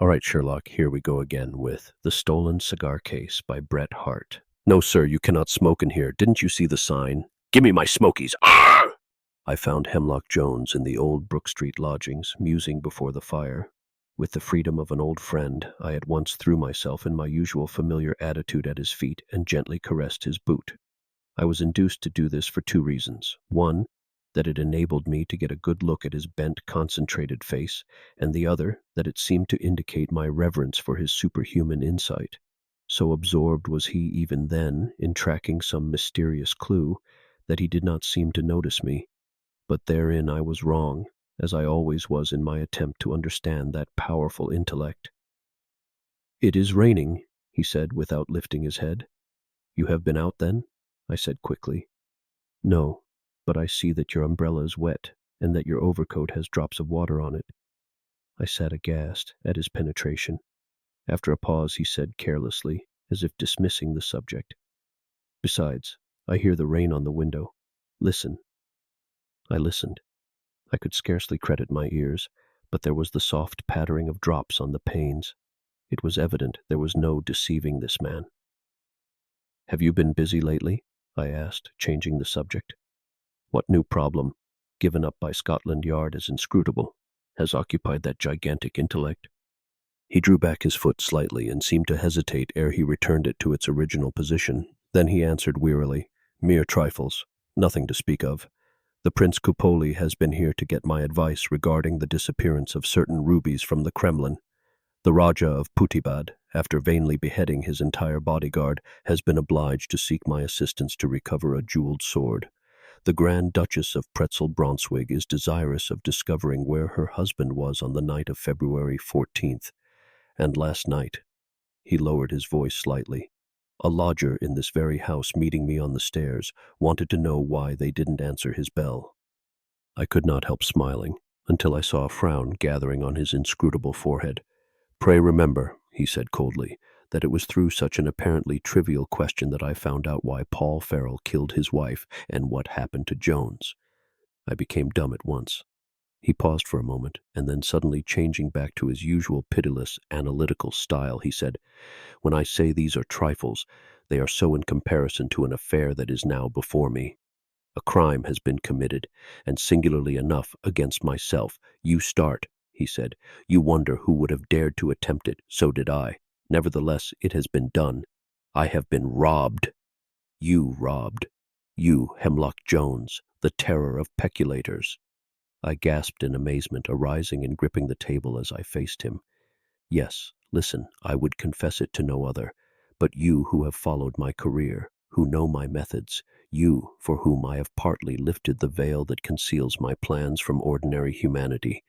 All right, Sherlock, here we go again with The Stolen Cigar Case by Bret Harte. No, sir, you cannot smoke in here. Didn't you see the sign? Give me my smokies. Arr! I found Hemlock Jones in the old Brook Street lodgings, musing before the fire. With the freedom of an old friend, I at once threw myself in my usual familiar attitude at his feet and gently caressed his boot. I was induced to do this for two reasons. One, that it enabled me to get a good look at his bent, concentrated face, and the other, that it seemed to indicate my reverence for his superhuman insight. So absorbed was he even then in tracking some mysterious clue that he did not seem to notice me. But therein I was wrong, as I always was in my attempt to understand that powerful intellect. "It is raining," he said without lifting his head. "You have been out then?" I said quickly. "No, but I see that your umbrella is wet and that your overcoat has drops of water on it." I sat aghast at his penetration. After a pause, he said carelessly, as if dismissing the subject, "Besides, I hear the rain on the window. Listen." I listened. I could scarcely credit my ears, but there was the soft pattering of drops on the panes. It was evident there was no deceiving this man. "Have you been busy lately?" I asked, changing the subject. "What new problem, given up by Scotland Yard as inscrutable, has occupied that gigantic intellect?" He drew back his foot slightly and seemed to hesitate ere he returned it to its original position. Then he answered wearily, "Mere trifles, nothing to speak of. The Prince Kupoli has been here to get my advice regarding the disappearance of certain rubies from the Kremlin. The Raja of Putibad, after vainly beheading his entire bodyguard, has been obliged to seek my assistance to recover a jeweled sword. The Grand Duchess of Pretzel-Brunswick is desirous of discovering where her husband was on the night of February 14th. And last night," he lowered his voice slightly, "a lodger in this very house meeting me on the stairs wanted to know why they didn't answer his bell." I could not help smiling, until I saw a frown gathering on his inscrutable forehead. "Pray remember," he said coldly, "that it was through such an apparently trivial question that I found out why Paul Farrell killed his wife and what happened to Jones." I became dumb at once. He paused for a moment, and then suddenly changing back to his usual pitiless, analytical style, he said, "When I say these are trifles, they are so in comparison to an affair that is now before me. A crime has been committed, and singularly enough, against myself. You start," he said. "You wonder who would have dared to attempt it. So did I. Nevertheless, it has been done. I have been robbed. You robbed. You, Hemlock Jones, the terror of peculators." I gasped in amazement, arising and gripping the table as I faced him. "Yes, listen, I would confess it to no other. But you who have followed my career, who know my methods, you for whom I have partly lifted the veil that conceals my plans from ordinary humanity,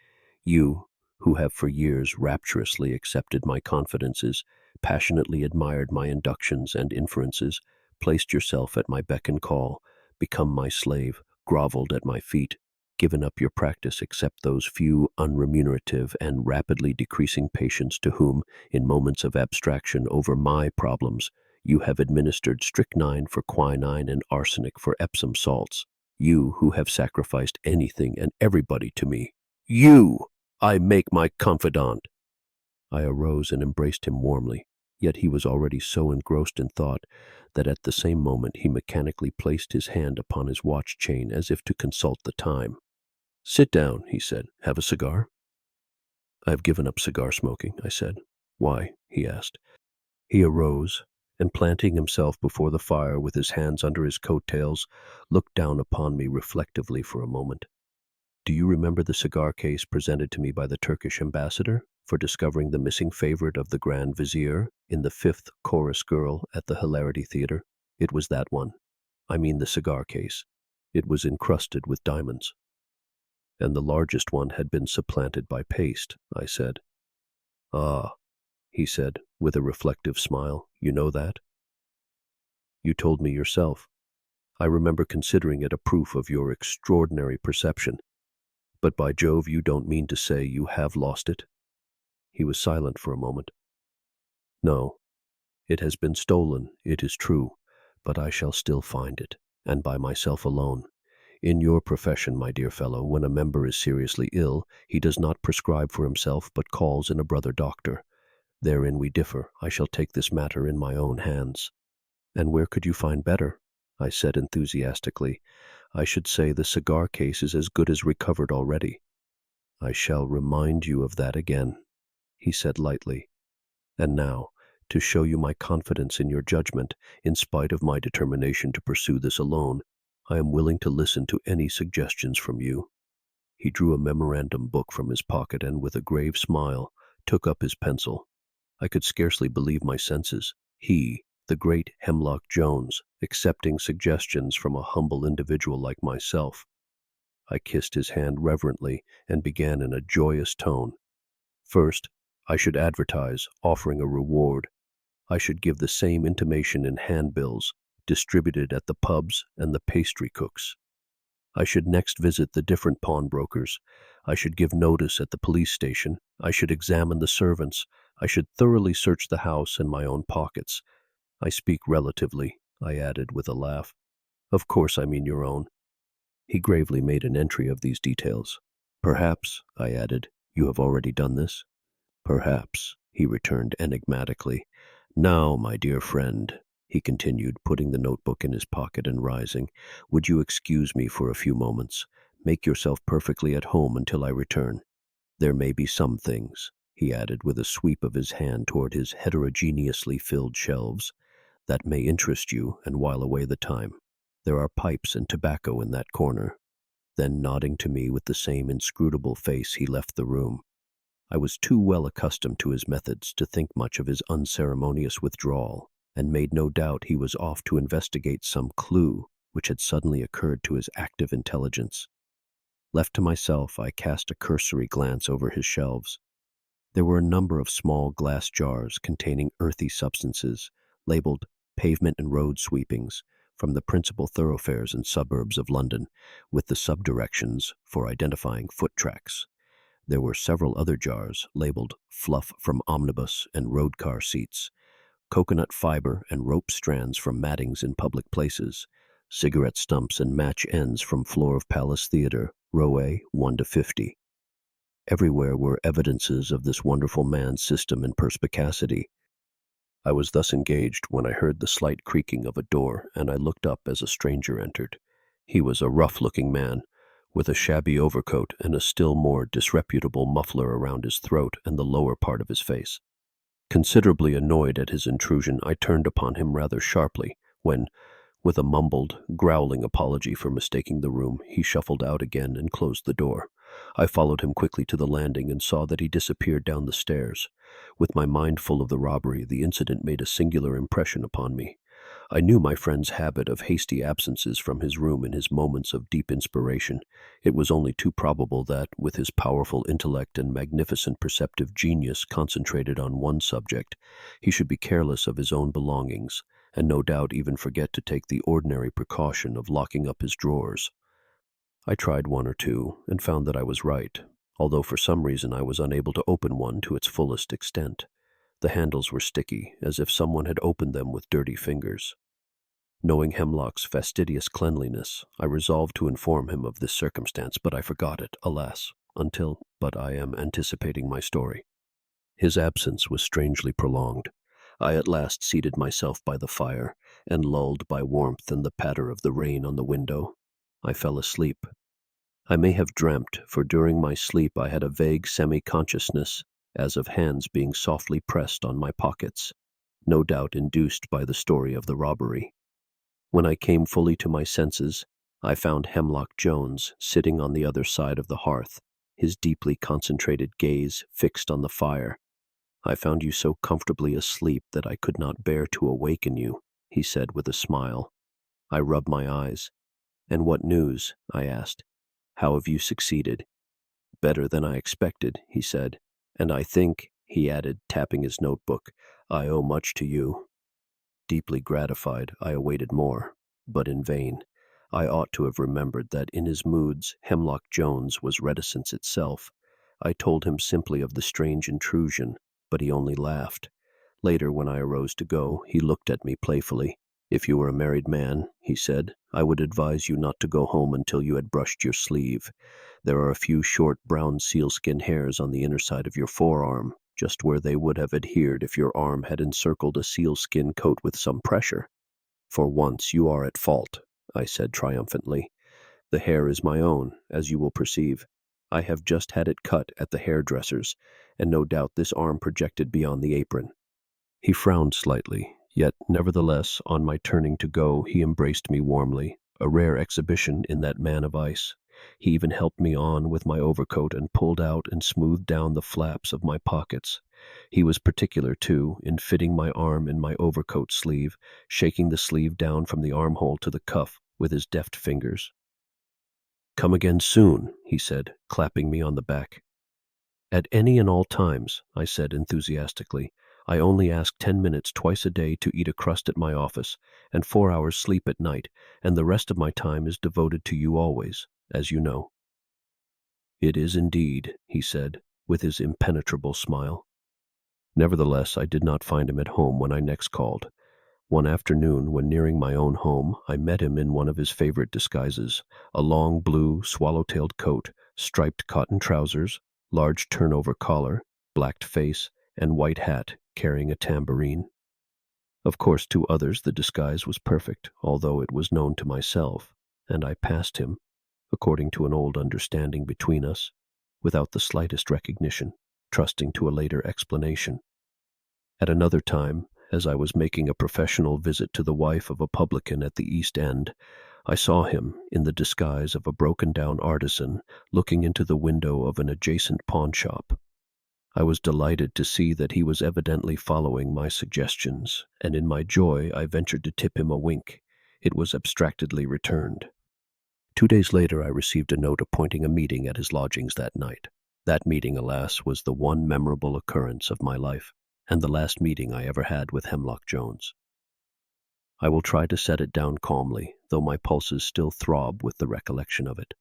you who have for years rapturously accepted my confidences, passionately admired my inductions and inferences, placed yourself at my beck and call, become my slave, groveled at my feet, given up your practice except those few unremunerative and rapidly decreasing patients to whom, in moments of abstraction over my problems, you have administered strychnine for quinine and arsenic for Epsom salts. You who have sacrificed anything and everybody to me. You! I make my confidant." I arose and embraced him warmly, yet he was already so engrossed in thought that at the same moment he mechanically placed his hand upon his watch chain as if to consult the time. "Sit down," he said. "Have a cigar?" "I have given up cigar smoking," I said. "Why?" he asked. He arose, and planting himself before the fire with his hands under his coat-tails, looked down upon me reflectively for a moment. "Do you remember the cigar case presented to me by the Turkish ambassador for discovering the missing favorite of the Grand Vizier in the fifth chorus girl at the Hilarity Theater? It was that one. I mean the cigar case. It was encrusted with diamonds." "And the largest one had been supplanted by paste," I said. "Ah," he said, with a reflective smile, "you know that?" "You told me yourself. I remember considering it a proof of your extraordinary perception. But by Jove, you don't mean to say you have lost it?" He was silent for a moment. "No. It has been stolen, it is true, but I shall still find it, and by myself alone. In your profession, my dear fellow, when a member is seriously ill, he does not prescribe for himself, but calls in a brother doctor. Therein we differ. I shall take this matter in my own hands." "And where could you find better?" I said enthusiastically. "I should say the cigar case is as good as recovered already." "I shall remind you of that again," he said lightly. "And now, to show you my confidence in your judgment, in spite of my determination to pursue this alone, I am willing to listen to any suggestions from you." He drew a memorandum book from his pocket and, with a grave smile, took up his pencil. I could scarcely believe my senses. He, the great Hemlock Jones, accepting suggestions from a humble individual like myself. I kissed his hand reverently and began in a joyous tone. First, I should advertise, offering a reward. I should give the same intimation in handbills, distributed at the pubs and the pastry cooks. I should next visit the different pawnbrokers. I should give notice at the police station. I should examine the servants. I should thoroughly search the house and my own pockets. I speak relatively," I added with a laugh. "Of course I mean your own." He gravely made an entry of these details. "Perhaps," I added, "you have already done this?" "Perhaps," he returned enigmatically. "Now, my dear friend," he continued, putting the notebook in his pocket and rising, "would you excuse me for a few moments? Make yourself perfectly at home until I return. There may be some things," he added with a sweep of his hand toward his heterogeneously filled shelves, "that may interest you and while away the time. There are pipes and tobacco in that corner." Then, nodding to me with the same inscrutable face, he left the room. I was too well accustomed to his methods to think much of his unceremonious withdrawal, and made no doubt he was off to investigate some clue which had suddenly occurred to his active intelligence. Left to myself, I cast a cursory glance over his shelves. There were a number of small glass jars containing earthy substances, labeled "pavement and road sweepings," from the principal thoroughfares and suburbs of London, with the subdirections for identifying foot tracks. There were several other jars labeled "fluff from omnibus and road car seats," coconut fiber and rope strands from mattings in public places, cigarette stumps and match ends from floor of Palace Theatre, row A, 1 to 50. Everywhere were evidences of this wonderful man's system and perspicacity. I was thus engaged when I heard the slight creaking of a door, and I looked up as a stranger entered. He was a rough-looking man, with a shabby overcoat and a still more disreputable muffler around his throat and the lower part of his face. Considerably annoyed at his intrusion, I turned upon him rather sharply, when, with a mumbled, growling apology for mistaking the room, he shuffled out again and closed the door. I followed him quickly to the landing and saw that he disappeared down the stairs. With my mind full of the robbery, the incident made a singular impression upon me. I knew my friend's habit of hasty absences from his room in his moments of deep inspiration. It was only too probable that, with his powerful intellect and magnificent perceptive genius concentrated on one subject, he should be careless of his own belongings, and no doubt even forget to take the ordinary precaution of locking up his drawers. I tried one or two, and found that I was right, although for some reason I was unable to open one to its fullest extent. The handles were sticky, as if someone had opened them with dirty fingers. Knowing Hemlock's fastidious cleanliness, I resolved to inform him of this circumstance, but I forgot it, alas, but I am anticipating my story. His absence was strangely prolonged. I at last seated myself by the fire, and lulled by warmth and the patter of the rain on the window, I fell asleep. I may have dreamt, for during my sleep I had a vague semi-consciousness, as of hands being softly pressed on my pockets, no doubt induced by the story of the robbery. When I came fully to my senses, I found Hemlock Jones sitting on the other side of the hearth, his deeply concentrated gaze fixed on the fire. "I found you so comfortably asleep that I could not bear to awaken you," he said with a smile. I rubbed my eyes. "And what news?" I asked. "How have you succeeded?" "Better than I expected," he said. "And I think," he added, tapping his notebook, "I owe much to you." Deeply gratified, I awaited more, but in vain. I ought to have remembered that in his moods Hemlock Jones was reticence itself. I told him simply of the strange intrusion, but he only laughed. Later, when I arose to go, he looked at me playfully. If you were a married man, he said, I would advise you not to go home until you had brushed your sleeve. There are a few short brown sealskin hairs on the inner side of your forearm, just where they would have adhered if your arm had encircled a sealskin coat with some pressure. For once you are at fault, I said triumphantly. The hair is my own, as you will perceive. I have just had it cut at the hairdresser's, and no doubt this arm projected beyond the apron. He frowned slightly, yet nevertheless, on my turning to go, he embraced me warmly, a rare exhibition in that man of ice. He even helped me on with my overcoat and pulled out and smoothed down the flaps of my pockets. He was particular, too, in fitting my arm in my overcoat sleeve, shaking the sleeve down from the armhole to the cuff with his deft fingers. Come again soon, he said, clapping me on the back. At any and all times, I said enthusiastically. I only ask 10 minutes twice a day to eat a crust at my office, and 4 hours sleep at night, and the rest of my time is devoted to you always, as you know. It is indeed, he said, with his impenetrable smile. Nevertheless, I did not find him at home when I next called. One afternoon, when nearing my own home, I met him in one of his favorite disguises, a long blue swallow-tailed coat, striped cotton trousers, large turnover collar, blacked face, and white hat, carrying a tambourine. Of course, to others the disguise was perfect, although it was known to myself, and I passed him, according to an old understanding between us, without the slightest recognition, trusting to a later explanation. At another time, as I was making a professional visit to the wife of a publican at the East End, I saw him, in the disguise of a broken-down artisan, looking into the window of an adjacent pawnshop. I was delighted to see that he was evidently following my suggestions, and in my joy I ventured to tip him a wink. It was abstractedly returned. 2 days later I received a note appointing a meeting at his lodgings that night. That meeting, alas, was the one memorable occurrence of my life, and the last meeting I ever had with Hemlock Jones. I will try to set it down calmly, though my pulses still throb with the recollection of it.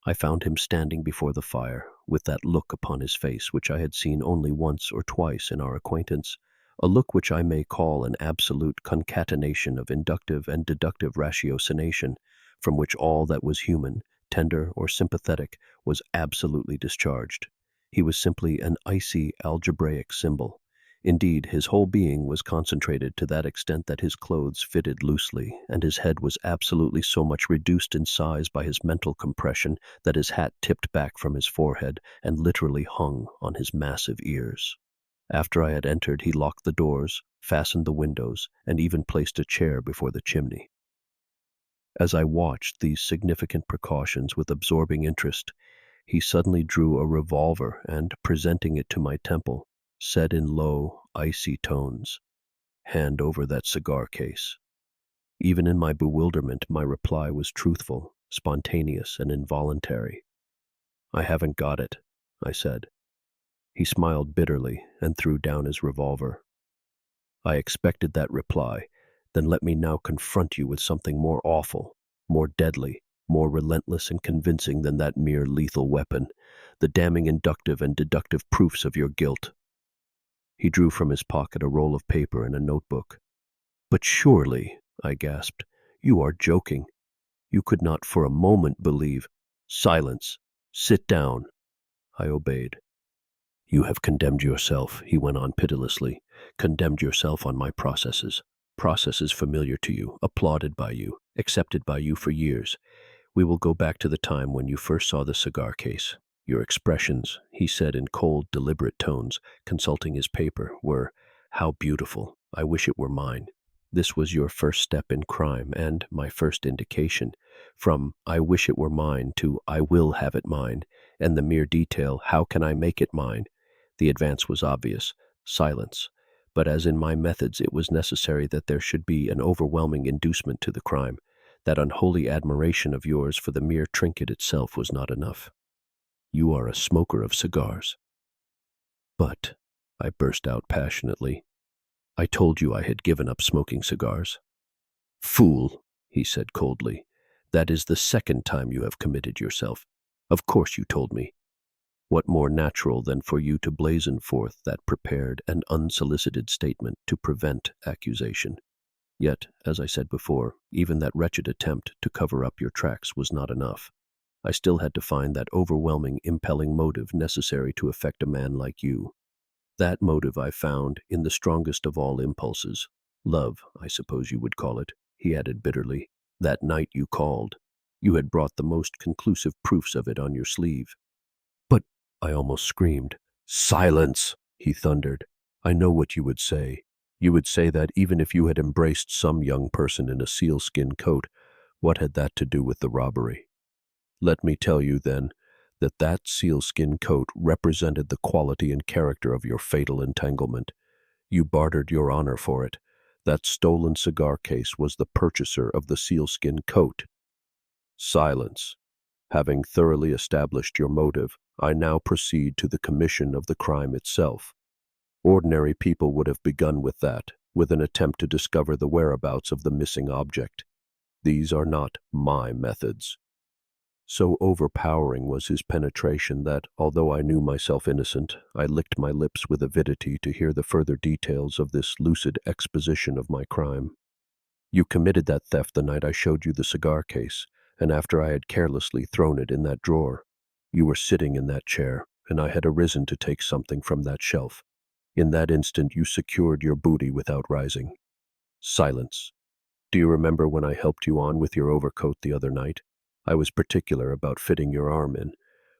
I found him standing before the fire, with that look upon his face which I had seen only once or twice in our acquaintance, a look which I may call an absolute concatenation of inductive and deductive ratiocination, from which all that was human, tender, or sympathetic was absolutely discharged. He was simply an icy algebraic symbol. Indeed, his whole being was concentrated to that extent that his clothes fitted loosely, and his head was absolutely so much reduced in size by his mental compression that his hat tipped back from his forehead and literally hung on his massive ears. After I had entered, he locked the doors, fastened the windows, and even placed a chair before the chimney. As I watched these significant precautions with absorbing interest, he suddenly drew a revolver and, presenting it to my temple, said in low, icy tones, "Hand over that cigar case." Even in my bewilderment, my reply was truthful, spontaneous, and involuntary. "I haven't got it," I said. He smiled bitterly and threw down his revolver. "I expected that reply. Then let me now confront you with something more awful, more deadly, more relentless and convincing than that mere lethal weapon, the damning inductive and deductive proofs of your guilt." He drew from his pocket a roll of paper and a notebook. "But surely," I gasped, "you are joking. You could not for a moment believe—" "Silence! Sit down!" I obeyed. "You have condemned yourself," he went on pitilessly, "condemned yourself on my processes familiar to you, applauded by you, accepted by you for years. We will go back to the time when you first saw the cigar case. Your expressions," he said in cold, deliberate tones, consulting his paper, were, "How beautiful! I wish it were mine." This was your first step in crime, and my first indication. From "I wish it were mine" to "I will have it mine," and the mere detail, "How can I make it mine?" The advance was obvious. Silence. But as in my methods it was necessary that there should be an overwhelming inducement to the crime. That unholy admiration of yours for the mere trinket itself was not enough. You are a smoker of cigars. "But," I burst out passionately, "I told you I had given up smoking cigars." "Fool," he said coldly, "that is the second time you have committed yourself. Of course you told me. What more natural than for you to blazon forth that prepared and unsolicited statement to prevent accusation? Yet, as I said before, even that wretched attempt to cover up your tracks was not enough. I still had to find that overwhelming, impelling motive necessary to affect a man like you. That motive I found in the strongest of all impulses. Love, I suppose you would call it, he added bitterly. That night you called. You had brought the most conclusive proofs of it on your sleeve. But, I almost screamed. Silence, he thundered. I know what you would say. You would say that even if you had embraced some young person in a sealskin coat, what had that to do with the robbery? Let me tell you, then, that that sealskin coat represented the quality and character of your fatal entanglement. You bartered your honor for it. That stolen cigar case was the purchaser of the sealskin coat. Silence. Having thoroughly established your motive, I now proceed to the commission of the crime itself. Ordinary people would have begun with that, with an attempt to discover the whereabouts of the missing object. These are not my methods. So overpowering was his penetration that, although I knew myself innocent, I licked my lips with avidity to hear the further details of this lucid exposition of my crime. You committed that theft the night I showed you the cigar case, and after I had carelessly thrown it in that drawer. You were sitting in that chair, and I had arisen to take something from that shelf. In that instant you secured your booty without rising. Silence. Do you remember when I helped you on with your overcoat the other night? I was particular about fitting your arm in.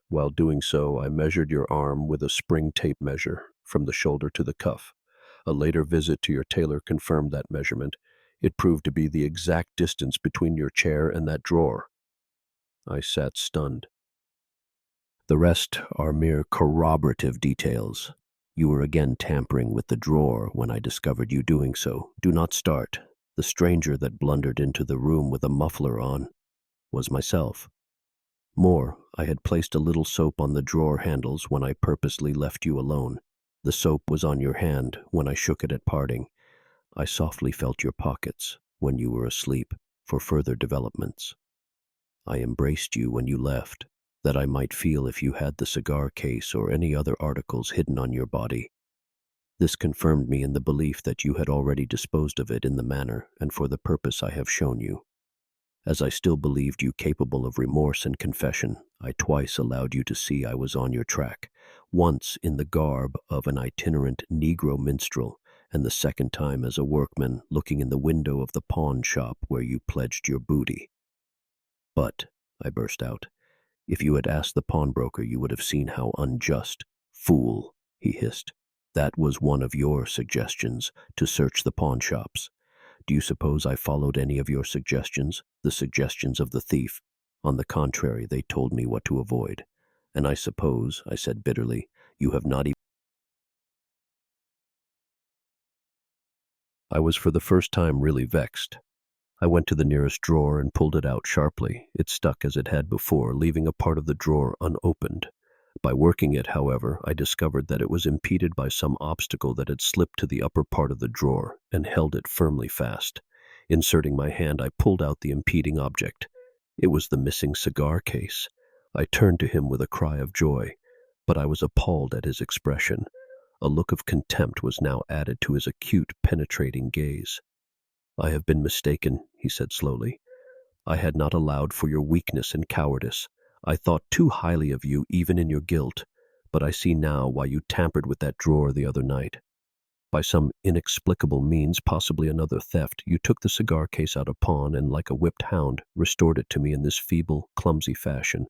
While doing so, I measured your arm with a spring tape measure, from the shoulder to the cuff. A later visit to your tailor confirmed that measurement. It proved to be the exact distance between your chair and that drawer. I sat stunned. The rest are mere corroborative details. You were again tampering with the drawer when I discovered you doing so. Do not start. The stranger that blundered into the room with a muffler on was myself. More, I had placed a little soap on the drawer handles when I purposely left you alone. The soap was on your hand when I shook it at parting. I softly felt your pockets when you were asleep for further developments. I embraced you when you left, that I might feel if you had the cigar case or any other articles hidden on your body. This confirmed me in the belief that you had already disposed of it in the manner and for the purpose I have shown you. As I still believed you capable of remorse and confession, I twice allowed you to see I was on your track, once in the garb of an itinerant Negro minstrel, and the second time as a workman looking in the window of the pawn shop where you pledged your booty. But, I burst out, if you had asked the pawnbroker, you would have seen how unjust. Fool, he hissed. That was one of your suggestions, to search the pawn shops. Do you suppose I followed any of your suggestions, the suggestions of the thief? On the contrary, they told me what to avoid. And I suppose, I said bitterly, you have not even... I was for the first time really vexed. I went to the nearest drawer and pulled it out sharply. It stuck as it had before, leaving a part of the drawer unopened. By working it, however, I discovered that it was impeded by some obstacle that had slipped to the upper part of the drawer and held it firmly fast. Inserting my hand, I pulled out the impeding object. It was the missing cigar case. I turned to him with a cry of joy, but I was appalled at his expression. A look of contempt was now added to his acute, penetrating gaze. I have been mistaken, he said slowly. I had not allowed for your weakness and cowardice. I thought too highly of you even in your guilt, but I see now why you tampered with that drawer the other night. By some inexplicable means, possibly another theft, you took the cigar case out of pawn and, like a whipped hound, restored it to me in this feeble, clumsy fashion.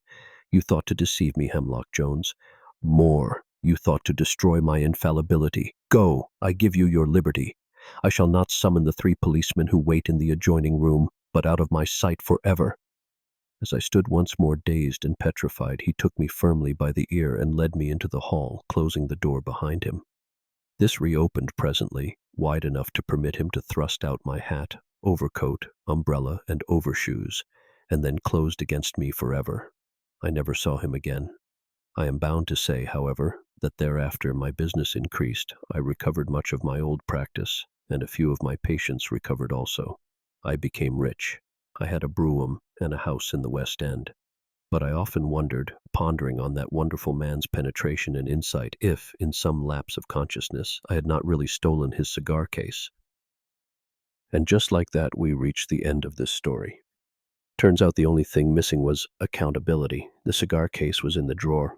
You thought to deceive me, Hemlock Jones. More, you thought to destroy my infallibility. Go, I give you your liberty. I shall not summon the 3 policemen who wait in the adjoining room, but out of my sight forever. As I stood once more dazed and petrified, he took me firmly by the ear and led me into the hall, closing the door behind him. This reopened presently, wide enough to permit him to thrust out my hat, overcoat, umbrella, and overshoes, and then closed against me forever. I never saw him again. I am bound to say, however, that thereafter my business increased. I recovered much of my old practice, and a few of my patients recovered also. I became rich. I had a brougham and a house in the West End. But I often wondered, pondering on that wonderful man's penetration and insight, if, in some lapse of consciousness, I had not really stolen his cigar case. And just like that, we reached the end of this story. Turns out the only thing missing was accountability. The cigar case was in the drawer,